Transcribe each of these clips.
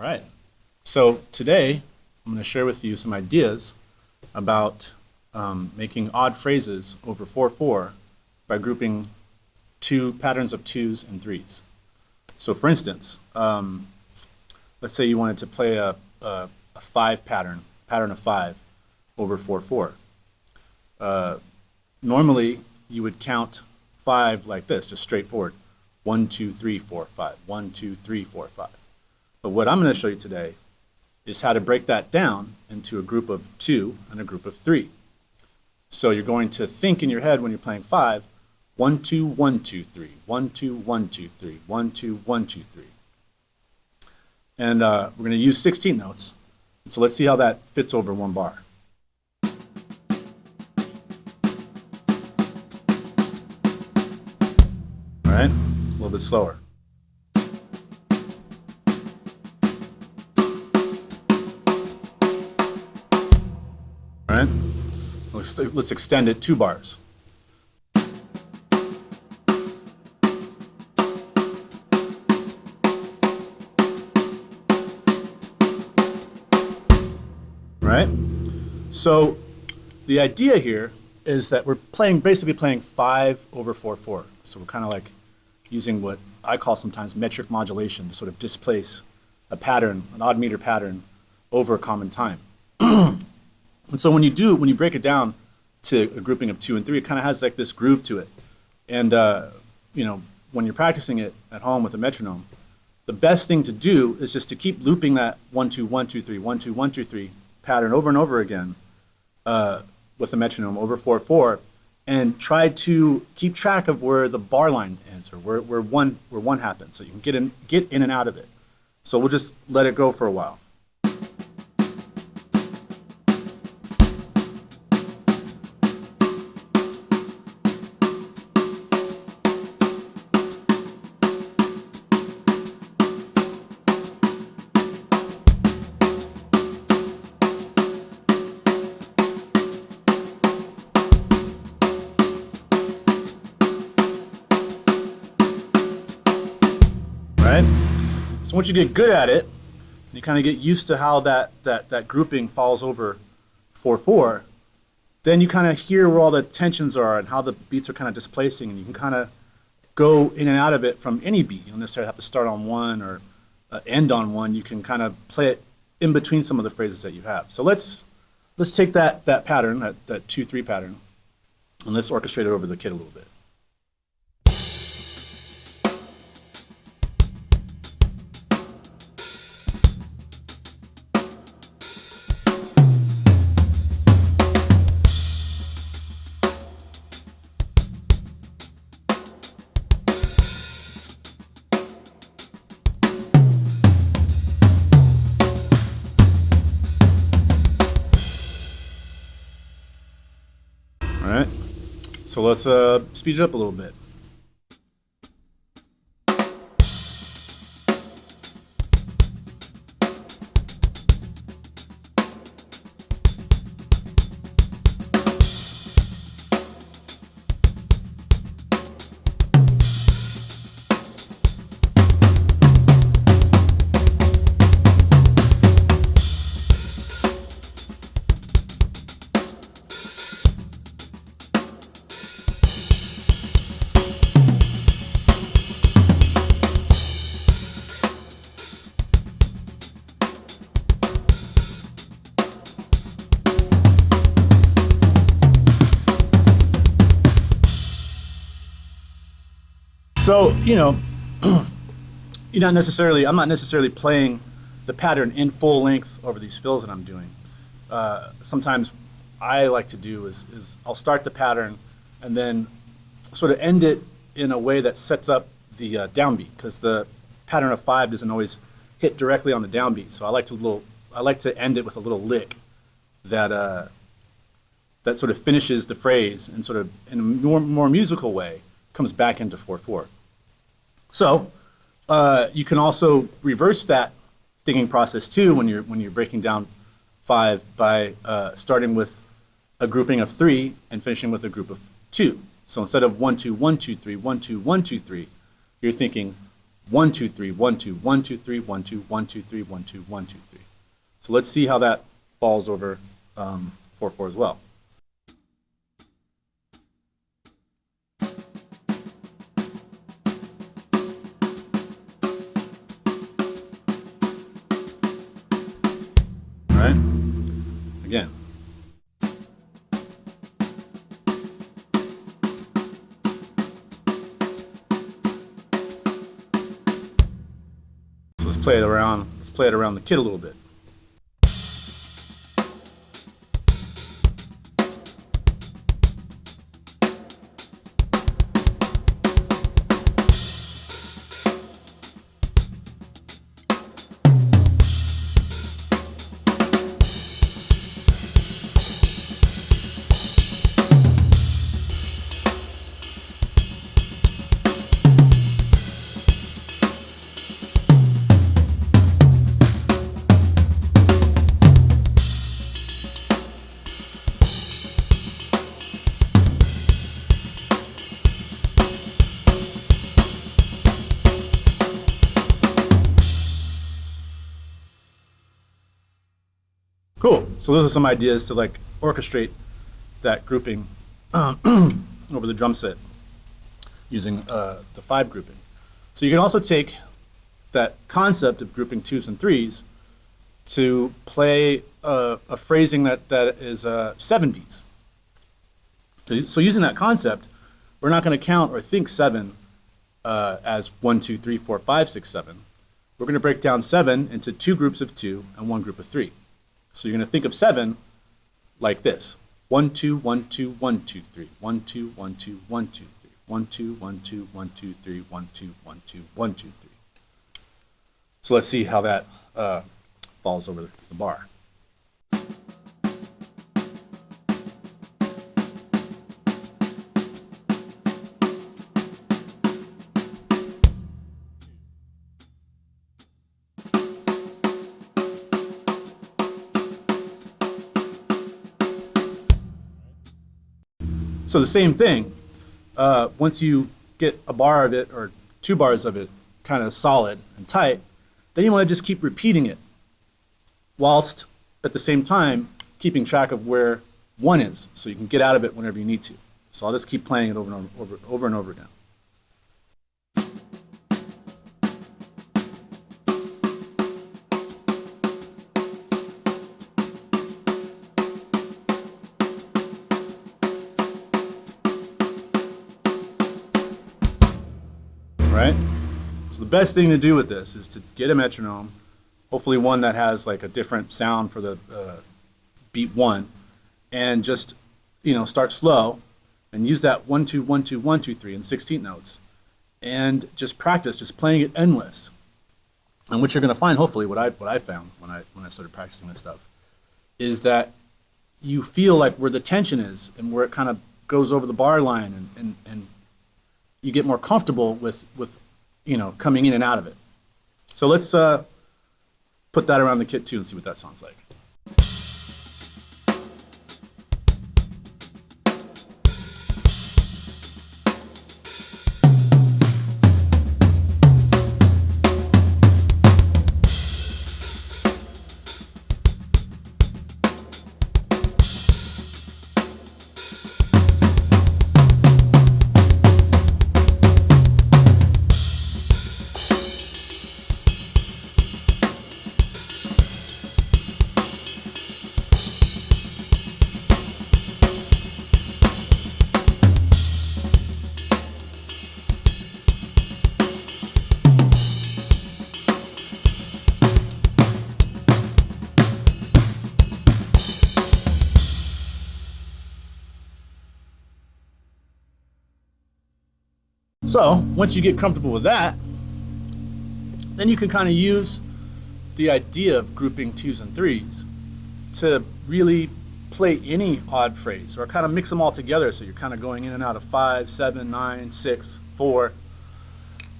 right. So today I'm going to share with you some ideas about making odd phrases over 4/4 by grouping two patterns of 2s and 3s. So for instance, let's say you wanted to play a 5 pattern of 5 over 4/4. Normally you would count 5 like this, just straightforward. 1, 2, 3, 4, 5. 1, 2, 3, 4, 5. But what I'm going to show you today is how to break that down into a group of 2 and a group of 3. So you're going to think in your head when you're playing 5, 1, 2, 1, 2, 3, 1, 2, 1, 2, 3, 1, 2, 1, 2, 3. And we're going to use 16 notes. And so let's see how that fits over one bar. All right, a little bit slower. All right, let's extend it 2 bars. Right? So the idea here is that we're basically playing 5 over 4/4. So we're kind of like using what I call sometimes metric modulation to sort of displace a pattern, an odd meter pattern, over a common time. And so when you break it down to a grouping of 2 and 3, it kind of has like this groove to it. And when you're practicing it at home with a metronome, the best thing to do is just to keep looping that 1, 2, 1, 2, 3, 1, 2, 1, 2, 3 pattern over and over again with a metronome over 4/4, and try to keep track of where the bar line ends, or where one happens, so you can get in and out of it. So we'll just let it go for a while. Right? So once you get good at it, you kind of get used to how that grouping falls over 4/4, then you kind of hear where all the tensions are and how the beats are kind of displacing, and you can kind of go in and out of it from any beat. You don't necessarily have to start on one or end on one. You can kind of play it in between some of the phrases that you have. So let's take that pattern, that 2/3 pattern, and let's orchestrate it over the kit a little bit. All right, so let's speed it up a little bit. So, I'm not necessarily playing the pattern in full length over these fills that I'm doing. Sometimes I like to do is I'll start the pattern and then sort of end it in a way that sets up the downbeat, because the pattern of 5 doesn't always hit directly on the downbeat. So I like to end it with a little lick that sort of finishes the phrase and sort of in a more musical way comes back into 4/4. So you can also reverse that thinking process too when you're breaking down 5 by starting with a grouping of 3 and finishing with a group of 2. So instead of 1, 2, 1, 2, 3, 1, 2, 1, 2, 3, you're thinking 1, 2, 3, 1, 2, 1, 2, 3, 1, 2, 1, 2, 3, 1, 2, 1, 2, 3. So let's see how that falls over 4/4 as well. All right, again. So let's play it around. Let's play it around the kit a little bit. Cool. So those are some ideas to like orchestrate that grouping over the drum set using the 5 grouping. So you can also take that concept of grouping 2s and 3s to play a phrasing that is 7 beats. So using that concept, we're not going to count or think 7 as 1, 2, 3, 4, 5, 6, 7. We're going to break down 7 into 2 groups of 2 and 1 group of 3. So you're going to think of 7 like this: 1, 2, 1, 2, 1, 2, 3, 1, 2, 1, 2, 1, 2, 3, 1, 2, 1, 2, 1, 2, 3, 1, 2, 1, 2, 1, 2, 3. So let's see how that falls over the bar. So the same thing, once you get a bar of it or 2 bars of it kind of solid and tight, then you want to just keep repeating it whilst at the same time keeping track of where 1 is, so you can get out of it whenever you need to. So I'll just keep playing it over and over again. Right? So the best thing to do with this is to get a metronome, hopefully one that has like a different sound for the beat 1, and just start slow and use that 1 2 1 2 1 2 3 in 16th notes, and just practice just playing it endless. And what you're going to find, hopefully, what I found when I started practicing this stuff, is that you feel like where the tension is and where it kind of goes over the bar line, and you get more comfortable with coming in and out of it. So let's put that around the kit too and see what that sounds like. So once you get comfortable with that, then you can kind of use the idea of grouping 2s and 3s to really play any odd phrase, or kind of mix them all together, so you're kind of going in and out of 5, 7, 9, 6, 4,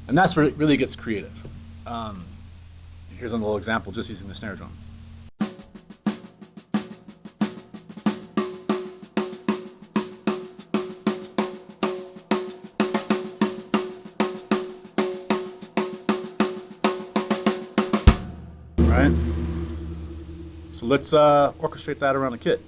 and that's where it really gets creative. Here's a little example just using the snare drum. right? So let's orchestrate that around the kit.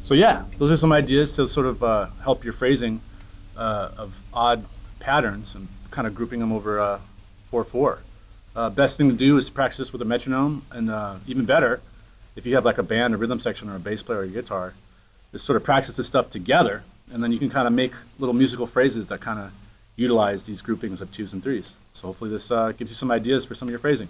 So yeah, those are some ideas to sort of help your phrasing of odd patterns and kind of grouping them over 4/4. Best thing to do is practice this with a metronome, and even better, if you have like a band, a rhythm section, or a bass player or a guitar, is sort of practice this stuff together, and then you can kind of make little musical phrases that kind of utilize these groupings of 2s and 3s. So hopefully this gives you some ideas for some of your phrasing.